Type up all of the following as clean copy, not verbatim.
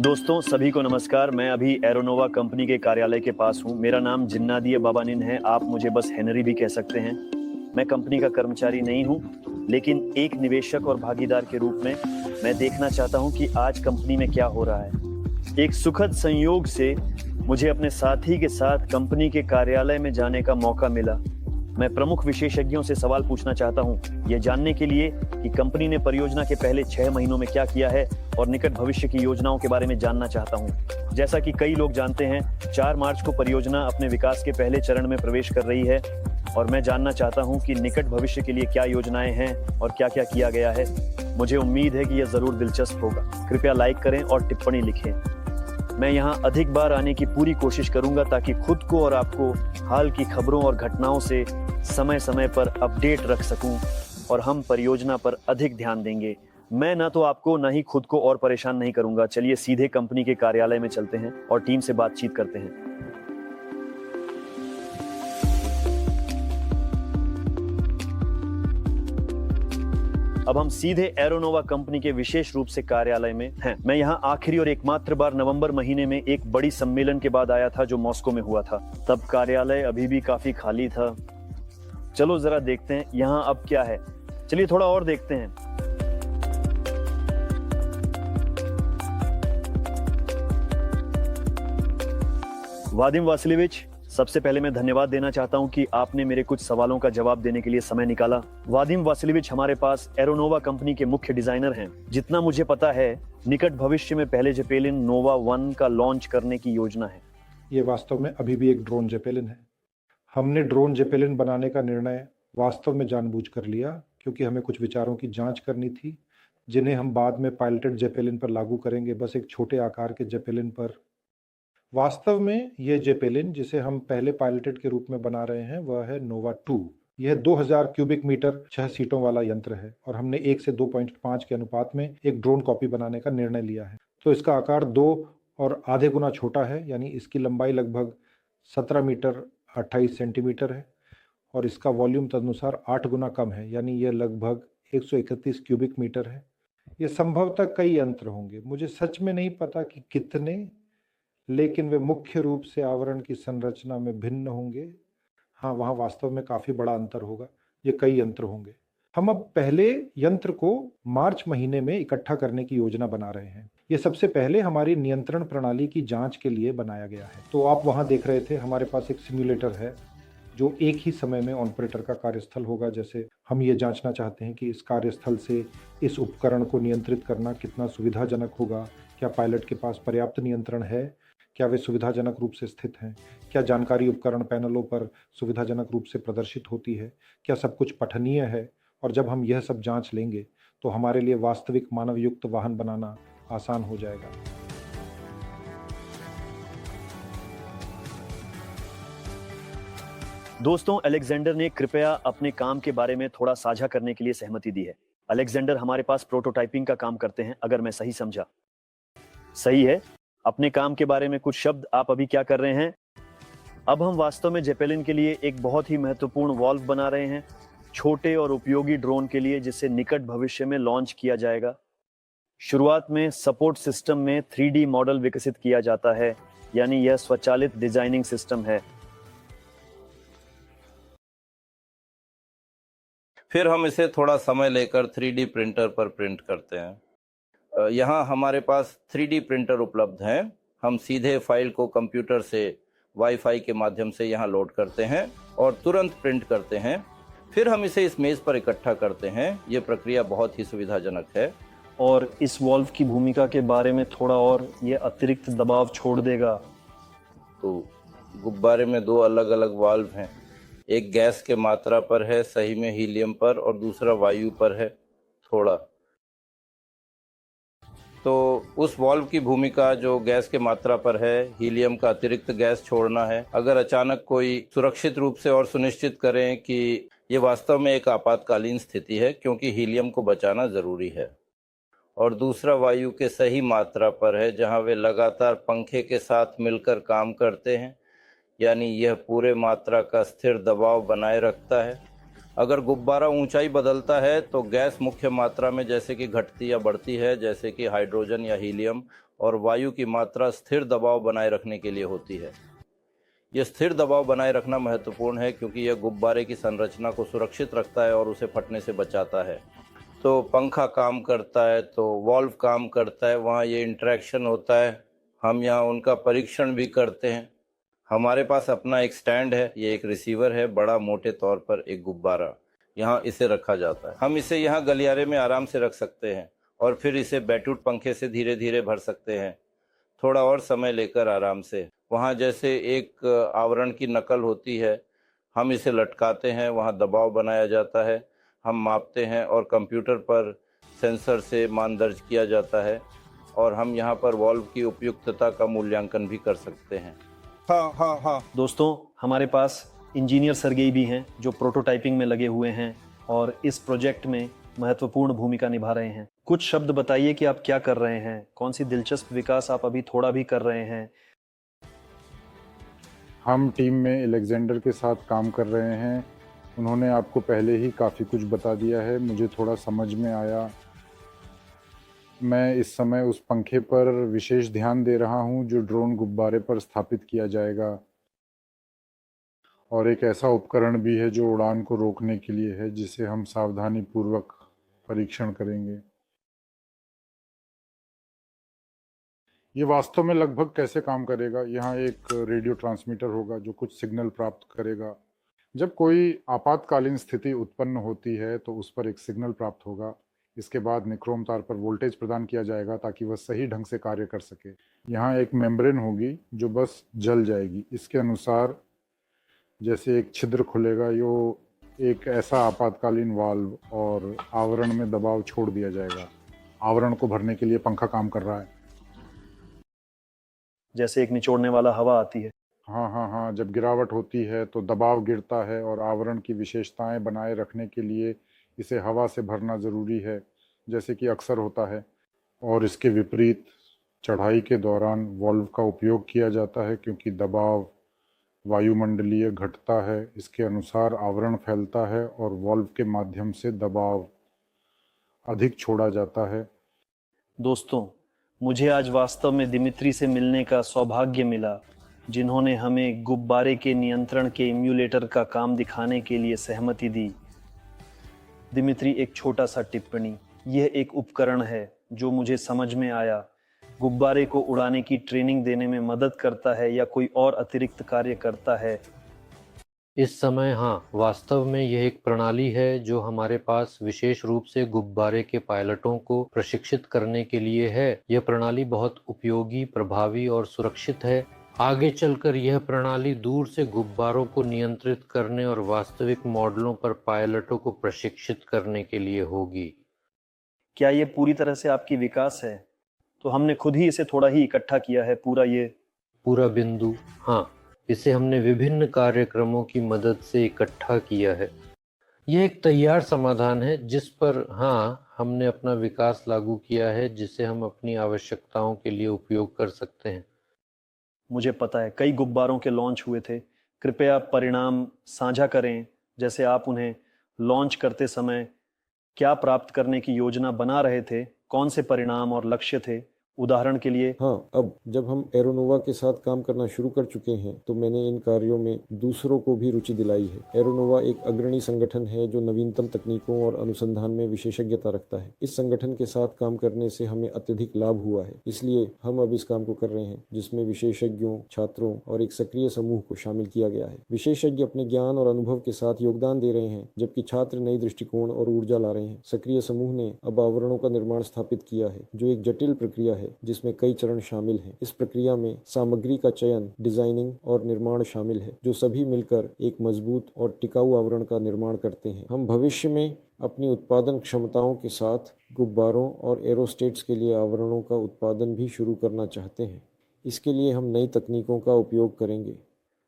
दोस्तों सभी को नमस्कार। मैं अभी एरोनोवा कंपनी के कार्यालय के पास हूँ। मेरा नाम जिन्नादिए बाबानिन है, आप मुझे बस हेनरी भी कह सकते हैं। मैं कंपनी का कर्मचारी नहीं हूँ, लेकिन एक निवेशक और भागीदार के रूप में मैं देखना चाहता हूँ कि आज कंपनी में क्या हो रहा है। एक सुखद संयोग से मुझे अपने साथी के साथ कंपनी के कार्यालय में जाने का मौका मिला। मैं प्रमुख विशेषज्ञों से सवाल पूछना चाहता हूं, यह जानने के लिए कि कंपनी ने परियोजना के पहले 6 महीनों में क्या किया है और निकट भविष्य की योजनाओं के बारे में जानना चाहता हूं। जैसा कि कई लोग जानते हैं, 4 मार्च को परियोजना अपने विकास के पहले चरण में प्रवेश कर रही है और मैं जानना चाहता हूं कि निकट भविष्य के लिए क्या योजनाएं हैं और क्या-क्या किया गया है। मुझे उम्मीद है कि यह जरूर दिलचस्प होगा। कृपया लाइक करें और टिप्पणी लिखें। मैं यहाँ अधिक बार आने की पूरी कोशिश करूंगा ताकि खुद को और आपको हाल की खबरों और घटनाओं से समय समय पर अपडेट रख सकूं और हम परियोजना पर अधिक ध्यान देंगे। मैं ना तो आपको ना ही खुद को और परेशान नहीं करूंगा। चलिए सीधे कंपनी के कार्यालय में चलते हैं और टीम से बातचीत करते हैं। अब हम सीधे एरोनोवा कंपनी के विशेष रूप से कार्यालय में हैं। मैं यहाँ आखिरी और एकमात्र बार नवंबर महीने में एक बड़ी सम्मेलन के बाद आया था जो मॉस्को में हुआ था। तब कार्यालय अभी भी काफी खाली था। चलो जरा देखते हैं यहाँ अब क्या है। चलिए थोड़ा और देखते हैं। वादिम वासिलेविच, सबसे पहले मैं धन्यवाद देना चाहता हूं कि आपने मेरे कुछ सवालों का जवाब देने के लिए समय निकाला। वादिम वासिलेविच हमारे पास एरोनोवा कंपनी के मुख्य डिजाइनर हैं। जितना मुझे पता है, निकट भविष्य में पहले जेपेलिन नोवा 1 का लॉन्च करने की योजना है। ये वास्तव में अभी भी एक ड्रोन जेपेलिन है। हमने ड्रोन जेपेलिन बनाने का निर्णय वास्तव में जानबूझकर लिया क्योंकि हमें कुछ विचारों की जांच करनी थी, जिन्हें हम बाद में पायलटेड जेपेलिन पर लागू करेंगे, बस एक छोटे आकार के जेपेलिन पर। वास्तव में ये जेपेलिन जिसे हम पहले पायलटेड के रूप में बना रहे हैं वह है नोवा 2। यह 2000 क्यूबिक मीटर 6 सीटों वाला यंत्र है और हमने 1 से 2.5 के अनुपात में एक ड्रोन कॉपी बनाने का निर्णय लिया है। तो इसका आकार 2 और आधे गुना छोटा है, यानी इसकी लंबाई लगभग 17 मीटर 28 सेंटीमीटर है और इसका वॉल्यूम तदनुसार 8 गुना कम है, यानी यह लगभग 131 क्यूबिक मीटर है। ये संभवतः कई यंत्र होंगे, मुझे सच में नहीं पता कि कितने, लेकिन वे मुख्य रूप से आवरण की संरचना में भिन्न होंगे। हाँ, वहाँ वास्तव में काफ़ी बड़ा अंतर होगा। ये कई यंत्र होंगे। हम अब पहले यंत्र को मार्च महीने में इकट्ठा करने की योजना बना रहे हैं। ये सबसे पहले हमारी नियंत्रण प्रणाली की जांच के लिए बनाया गया है। तो आप वहाँ देख रहे थे, हमारे पास एक सिम्युलेटर है जो एक ही समय में ऑपरेटर का कार्यस्थल होगा। जैसे हम ये जांचना चाहते हैं कि इस कार्यस्थल से इस उपकरण को नियंत्रित करना कितना सुविधाजनक होगा। क्या पायलट के पास पर्याप्त नियंत्रण है? क्या वे सुविधाजनक रूप से स्थित हैं? क्या जानकारी उपकरण पैनलों पर सुविधाजनक रूप से प्रदर्शित होती है? क्या सब कुछ पठनीय है? और जब हम यह सब जांच लेंगे तो हमारे लिए वास्तविक मानव युक्त वाहन बनाना आसान हो जाएगा। दोस्तों, अलेक्जेंडर ने कृपया अपने काम के बारे में थोड़ा साझा करने के लिए सहमति दी है। अलेक्जेंडर हमारे पास प्रोटोटाइपिंग का काम करते हैं, अगर मैं सही समझा। सही है। अपने काम के बारे में कुछ शब्द, आप अभी क्या कर रहे हैं? अब हम वास्तव में जेपेलिन के लिए एक बहुत ही महत्वपूर्ण वॉल्व बना रहे हैं, छोटे और उपयोगी ड्रोन के लिए, जिसे निकट भविष्य में लॉन्च किया जाएगा। शुरुआत में सपोर्ट सिस्टम में 3D मॉडल विकसित किया जाता है, यानी यह स्वचालित डिजाइनिंग सिस्टम है। फिर हम इसे थोड़ा समय लेकर 3D प्रिंटर पर प्रिंट करते हैं। यहाँ हमारे पास 3D प्रिंटर उपलब्ध हैं। हम सीधे फाइल को कंप्यूटर से वाईफाई के माध्यम से यहाँ लोड करते हैं और तुरंत प्रिंट करते हैं। फिर हम इसे इस मेज़ पर इकट्ठा करते हैं। ये प्रक्रिया बहुत ही सुविधाजनक है। और इस वॉल्व की भूमिका के बारे में थोड़ा और, ये अतिरिक्त दबाव छोड़ देगा। तो गुब्बारे में 2 अलग अलग वाल्व हैं। एक गैस के मात्रा पर है, सही में हीलियम पर, और दूसरा वायु पर है थोड़ा। तो उस वाल्व की भूमिका जो गैस के मात्रा पर है, हीलियम का अतिरिक्त गैस छोड़ना है। अगर अचानक कोई सुरक्षित रूप से और सुनिश्चित करें कि ये वास्तव में एक आपातकालीन स्थिति है, क्योंकि हीलियम को बचाना ज़रूरी है। और दूसरा वायु के सही मात्रा पर है, जहां वे लगातार पंखे के साथ मिलकर काम करते हैं, यानी यह पूरे मात्रा का स्थिर दबाव बनाए रखता है। अगर गुब्बारा ऊंचाई बदलता है तो गैस मुख्य मात्रा में जैसे कि घटती या बढ़ती है, जैसे कि हाइड्रोजन या हीलियम, और वायु की मात्रा स्थिर दबाव बनाए रखने के लिए होती है। ये स्थिर दबाव बनाए रखना महत्वपूर्ण है क्योंकि यह गुब्बारे की संरचना को सुरक्षित रखता है और उसे फटने से बचाता है। तो पंखा काम करता है तो वॉल्व काम करता है, वहाँ ये इंटरेक्शन होता है। हम यहाँ उनका परीक्षण भी करते हैं। हमारे पास अपना एक स्टैंड है, ये एक रिसीवर है, बड़ा मोटे तौर पर एक गुब्बारा, यहाँ इसे रखा जाता है। हम इसे यहाँ गलियारे में आराम से रख सकते हैं और फिर इसे बैटूट पंखे से धीरे धीरे भर सकते हैं, थोड़ा और समय लेकर आराम से। वहाँ जैसे एक आवरण की नकल होती है, हम इसे लटकाते हैं, वहाँ दबाव बनाया जाता है, हम मापते हैं और कंप्यूटर पर सेंसर से मान दर्ज किया जाता है और हम यहाँ पर वॉल्व की उपयुक्तता का मूल्यांकन भी कर सकते हैं। हाँ। दोस्तों, हमारे पास इंजीनियर सरगेई भी हैं जो प्रोटोटाइपिंग में लगे हुए हैं और इस प्रोजेक्ट में महत्वपूर्ण भूमिका निभा रहे हैं। कुछ शब्द बताइए कि आप क्या कर रहे हैं, कौन सी दिलचस्प विकास आप अभी थोड़ा भी कर रहे हैं। हम टीम में एलेक्जेंडर के साथ काम कर रहे हैं। उन्होंने आपको पहले ही काफ़ी कुछ बता दिया है, मुझे थोड़ा समझ में आया। मैं इस समय उस पंखे पर विशेष ध्यान दे रहा हूं जो ड्रोन गुब्बारे पर स्थापित किया जाएगा, और एक ऐसा उपकरण भी है जो उड़ान को रोकने के लिए है, जिसे हम सावधानी पूर्वक परीक्षण करेंगे। ये वास्तव में लगभग कैसे काम करेगा? यहाँ एक रेडियो ट्रांसमीटर होगा जो कुछ सिग्नल प्राप्त करेगा। जब कोई आपातकालीन स्थिति उत्पन्न होती है तो उस पर एक सिग्नल प्राप्त होगा। इसके बाद निक्रोम तार पर वोल्टेज प्रदान किया जाएगा ताकि वह सही ढंग से कार्य कर सके। यहाँ एक मेम्ब्रेन होगी जो बस जल जाएगी। इसके अनुसार जैसे एक छिद्र खुलेगा, यो एक ऐसा आपातकालीन वाल्व और आवरण में दबाव छोड़ दिया जाएगा। आवरण को भरने के लिए पंखा काम कर रहा है। जैसे एक निचोड़ने वाला हवा आती है। हाँ, जब गिरावट होती है तो दबाव गिरता है और आवरण की विशेषताएं बनाए रखने के लिए इसे हवा से भरना ज़रूरी है, जैसे कि अक्सर होता है। और इसके विपरीत चढ़ाई के दौरान वाल्व का उपयोग किया जाता है क्योंकि दबाव वायुमंडलीय घटता है। इसके अनुसार आवरण फैलता है और वाल्व के माध्यम से दबाव अधिक छोड़ा जाता है। दोस्तों, मुझे आज वास्तव में दिमित्री से मिलने का सौभाग्य मिला, जिन्होंने हमें गुब्बारे के नियंत्रण के इम्यूलेटर का काम दिखाने के लिए सहमति दी। दिमित्री, एक छोटा सा टिप्पणी, यह एक उपकरण है जो मुझे समझ में आया गुब्बारे को उड़ाने की ट्रेनिंग देने में मदद करता है या कोई और अतिरिक्त कार्य करता है। इस समय हाँ, वास्तव में यह एक प्रणाली है जो हमारे पास विशेष रूप से गुब्बारे के पायलटों को प्रशिक्षित करने के लिए है। यह प्रणाली बहुत उपयोगी, प्रभावी और सुरक्षित है। आगे चलकर यह प्रणाली दूर से गुब्बारों को नियंत्रित करने और वास्तविक मॉडलों पर पायलटों को प्रशिक्षित करने के लिए होगी। क्या ये पूरी तरह से आपकी विकास है? तो हमने खुद ही इसे थोड़ा ही इकट्ठा किया है, पूरा बिंदु? हाँ, इसे हमने विभिन्न कार्यक्रमों की मदद से इकट्ठा किया है। यह एक तैयार समाधान है जिस पर हमने अपना विकास लागू किया है, जिसे हम अपनी आवश्यकताओं के लिए उपयोग कर सकते हैं। मुझे पता है कई गुब्बारों के लॉन्च हुए थे। कृपया परिणाम साझा करें, जैसे आप उन्हें लॉन्च करते समय क्या प्राप्त करने की योजना बना रहे थे, कौन से परिणाम और लक्ष्य थे। उदाहरण के लिए, हाँ, अब जब हम एरोनोवा के साथ काम करना शुरू कर चुके हैं तो मैंने इन कार्यों में दूसरों को भी रुचि दिलाई है। एरोनोवा एक अग्रणी संगठन है जो नवीनतम तकनीकों और अनुसंधान में विशेषज्ञता रखता है। इस संगठन के साथ काम करने से हमें अत्यधिक लाभ हुआ है, इसलिए हम अब इस काम को कर रहे हैं जिसमें विशेषज्ञों, छात्रों और एक सक्रिय समूह को शामिल किया गया है। विशेषज्ञ अपने ज्ञान और अनुभव के साथ योगदान दे रहे हैं, जबकि छात्र नई दृष्टिकोण और ऊर्जा ला रहे हैं। सक्रिय समूह ने अब आवरणों का निर्माण स्थापित किया है, जो एक जटिल प्रक्रिया है जिसमें कई चरण शामिल हैं। इस प्रक्रिया में सामग्री का चयन, डिजाइनिंग और निर्माण शामिल है, जो सभी मिलकर एक मजबूत और टिकाऊ आवरण का निर्माण करते हैं। हम भविष्य में अपनी उत्पादन क्षमताओं के साथ गुब्बारों और एरोस्टेट्स के लिए आवरणों का उत्पादन भी शुरू करना चाहते हैं। इसके लिए हम नई तकनीकों का उपयोग करेंगे।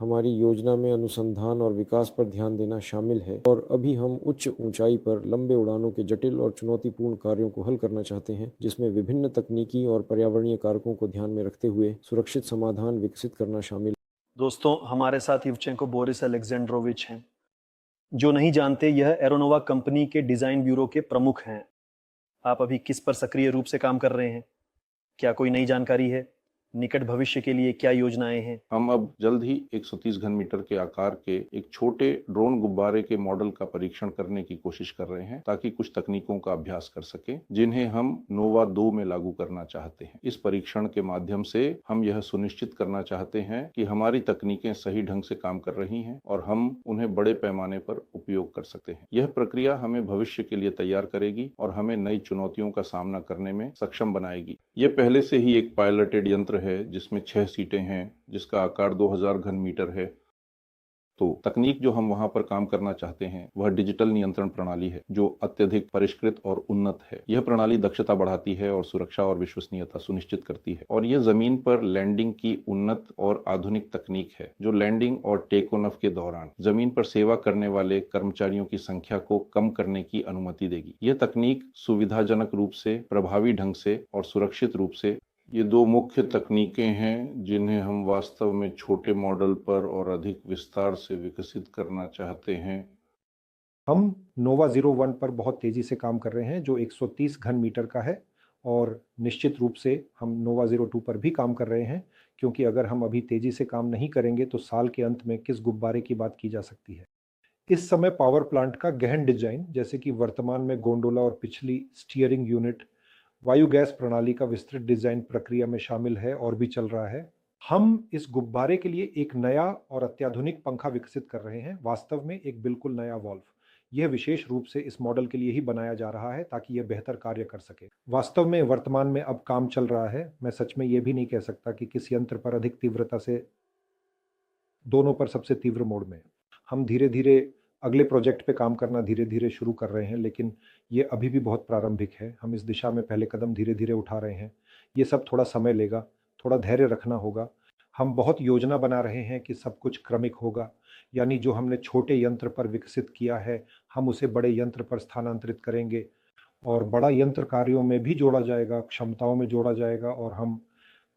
हमारी योजना में अनुसंधान और विकास पर ध्यान देना शामिल है और अभी हम उच्च ऊंचाई पर लंबे उड़ानों के जटिल और चुनौतीपूर्ण कार्यों को हल करना चाहते हैं, जिसमें विभिन्न तकनीकी और पर्यावरणीय कारकों को ध्यान में रखते हुए सुरक्षित समाधान विकसित करना शामिल है। दोस्तों, हमारे साथ इवचेंको बोरिस अलेक्जेंड्रोविच हैं। जो नहीं जानते, यह एरोनोवा कंपनी के डिजाइन ब्यूरो के प्रमुख हैं। आप अभी किस पर सक्रिय रूप से काम कर रहे हैं? क्या कोई नई जानकारी है? निकट भविष्य के लिए क्या योजनाएं हैं? हम अब जल्द ही 130 घन मीटर के आकार के एक छोटे ड्रोन गुब्बारे के मॉडल का परीक्षण करने की कोशिश कर रहे हैं, ताकि कुछ तकनीकों का अभ्यास कर सके जिन्हें हम नोवा 2 में लागू करना चाहते हैं। इस परीक्षण के माध्यम से हम यह सुनिश्चित करना चाहते हैं कि हमारी तकनीकें सही ढंग से काम कर रही हैं और हम उन्हें बड़े पैमाने पर उपयोग कर सकते हैं। यह प्रक्रिया हमें भविष्य के लिए तैयार करेगी और हमें नई चुनौतियों का सामना करने में सक्षम बनाएगी। यह पहले से ही एक पायलटेड यंत्र है जिसमें 6 सीटें हैं, जिसका आकार 2000 घन मीटर है। तो तकनीक जो हम वहां पर काम करना चाहते हैं वह डिजिटल नियंत्रण प्रणाली है, जो अत्यधिक परिष्कृत और उन्नत है। यह प्रणाली दक्षता बढ़ाती है और सुरक्षा और विश्वसनीयता सुनिश्चित करती है। और यह जमीन पर लैंडिंग की उन्नत और आधुनिक तकनीक है, जो लैंडिंग और टेक ऑफ के दौरान जमीन पर सेवा करने वाले कर्मचारियों की संख्या को कम करने की अनुमति देगी। यह तकनीक सुविधाजनक रूप से, प्रभावी ढंग से और सुरक्षित रूप से, ये 2 मुख्य तकनीकें हैं जिन्हें हम वास्तव में छोटे मॉडल पर और अधिक विस्तार से विकसित करना चाहते हैं। हम नोवा 01 पर बहुत तेज़ी से काम कर रहे हैं, जो 130 घन मीटर का है, और निश्चित रूप से हम नोवा 02 पर भी काम कर रहे हैं, क्योंकि अगर हम अभी तेज़ी से काम नहीं करेंगे तो साल के अंत में किस गुब्बारे की बात की जा सकती है। इस समय पावर प्लांट का गहन डिजाइन, जैसे कि वर्तमान में गोंडोला और पिछली स्टीयरिंग यूनिट, वायु गैस प्रणाली का विस्तृत डिजाइन प्रक्रिया में शामिल है और भी चल रहा है। हम इस गुब्बारे के लिए एक नया और अत्याधुनिक पंखा विकसित कर रहे हैं, वास्तव में एक बिल्कुल नया वॉल्व। यह विशेष रूप से इस मॉडल के लिए ही बनाया जा रहा है, ताकि यह बेहतर कार्य कर सके। वास्तव में वर्तमान में अब काम चल रहा है। मैं सच में यह भी नहीं कह सकता कि किस यंत्र पर अधिक तीव्रता से, दोनों पर सबसे तीव्र मोड में। हम धीरे धीरे अगले प्रोजेक्ट पे काम करना धीरे धीरे शुरू कर रहे हैं, लेकिन ये अभी भी बहुत प्रारंभिक है। हम इस दिशा में पहले कदम धीरे धीरे उठा रहे हैं। ये सब थोड़ा समय लेगा, थोड़ा धैर्य रखना होगा। हम बहुत योजना बना रहे हैं कि सब कुछ क्रमिक होगा, यानी जो हमने छोटे यंत्र पर विकसित किया है हम उसे बड़े यंत्र पर स्थानांतरित करेंगे, और बड़ा यंत्र कार्यों में भी जोड़ा जाएगा, क्षमताओं में जोड़ा जाएगा, और हम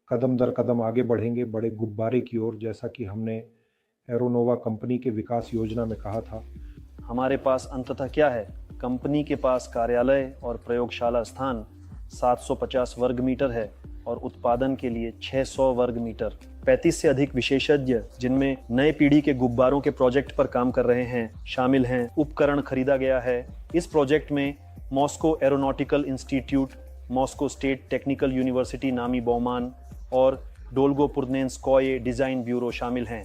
कदम दर कदम आगे बढ़ेंगे बड़े गुब्बारे की ओर, जैसा कि हमने एरोनोवा कंपनी के विकास योजना में कहा था। हमारे पास अंततः क्या है? कंपनी के पास कार्यालय और प्रयोगशाला स्थान 750 वर्ग मीटर है और उत्पादन के लिए 600 वर्ग मीटर। 35 से अधिक विशेषज्ञ, जिनमें नए पीढ़ी के गुब्बारों के प्रोजेक्ट पर काम कर रहे हैं, शामिल हैं। उपकरण खरीदा गया है। इस प्रोजेक्ट में Moscow aeronautical institute, Moscow state technical university नामी बौमान और डोल्गोपुर्नेंस्कोये डिजाइन ब्यूरो शामिल हैं।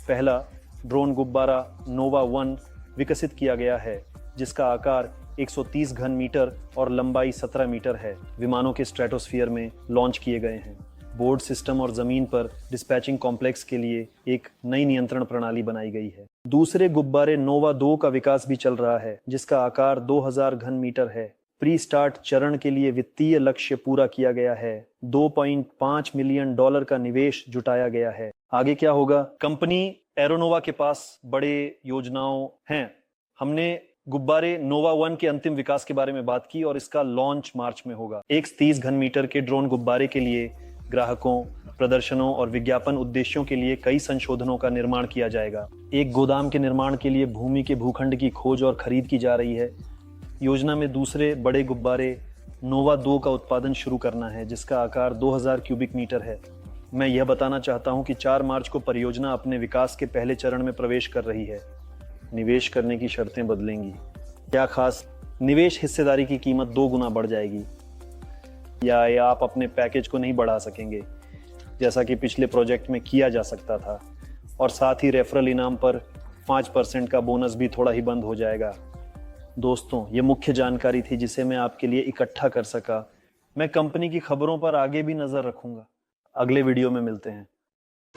पहला ड्रोन गुब्बारा नोवा 1 विकसित किया गया है, जिसका आकार 130 घन मीटर और लंबाई 17 मीटर है। विमानों के स्ट्रेटोस्फीयर में लॉन्च किए गए हैं। बोर्ड सिस्टम और जमीन पर डिस्पैचिंग कॉम्प्लेक्स के लिए एक नई नियंत्रण प्रणाली बनाई गई है। दूसरे गुब्बारे नोवा 2 का विकास भी चल रहा है, जिसका आकार 2000 घन मीटर है। प्री स्टार्ट चरण के लिए वित्तीय लक्ष्य पूरा किया गया है। $2.5 मिलियन का निवेश जुटाया गया है। आगे क्या होगा? कंपनी एरोनोवा के पास बड़े योजनाओं हैं। हमने गुब्बारे नोवा 1 के अंतिम विकास के बारे में बात की और इसका लॉन्च मार्च में होगा। 130 घन मीटर के ड्रोन गुब्बारे के लिए ग्राहकों, प्रदर्शनों और विज्ञापन उद्देश्यों के लिए कई संशोधनों का निर्माण किया जाएगा। एक गोदाम के निर्माण के लिए भूमि के भूखंड की खोज और खरीद की जा रही है। योजना में दूसरे बड़े गुब्बारे नोवा 2 का उत्पादन शुरू करना है, जिसका आकार 2000 क्यूबिक मीटर है। मैं यह बताना चाहता हूं कि 4 मार्च को परियोजना अपने विकास के पहले चरण में प्रवेश कर रही है। निवेश करने की शर्तें बदलेंगी। क्या खास? निवेश हिस्सेदारी की कीमत 2 गुना बढ़ जाएगी, या आप अपने पैकेज को नहीं बढ़ा सकेंगे, जैसा कि पिछले प्रोजेक्ट में किया जा सकता था। और साथ ही रेफरल इनाम पर 5% का बोनस भी थोड़ा ही बंद हो जाएगा। दोस्तों, ये मुख्य जानकारी थी जिसे मैं आपके लिए इकट्ठा कर सका। मैं कंपनी की खबरों पर आगे भी नजर रखूंगा। अगले वीडियो में मिलते हैं।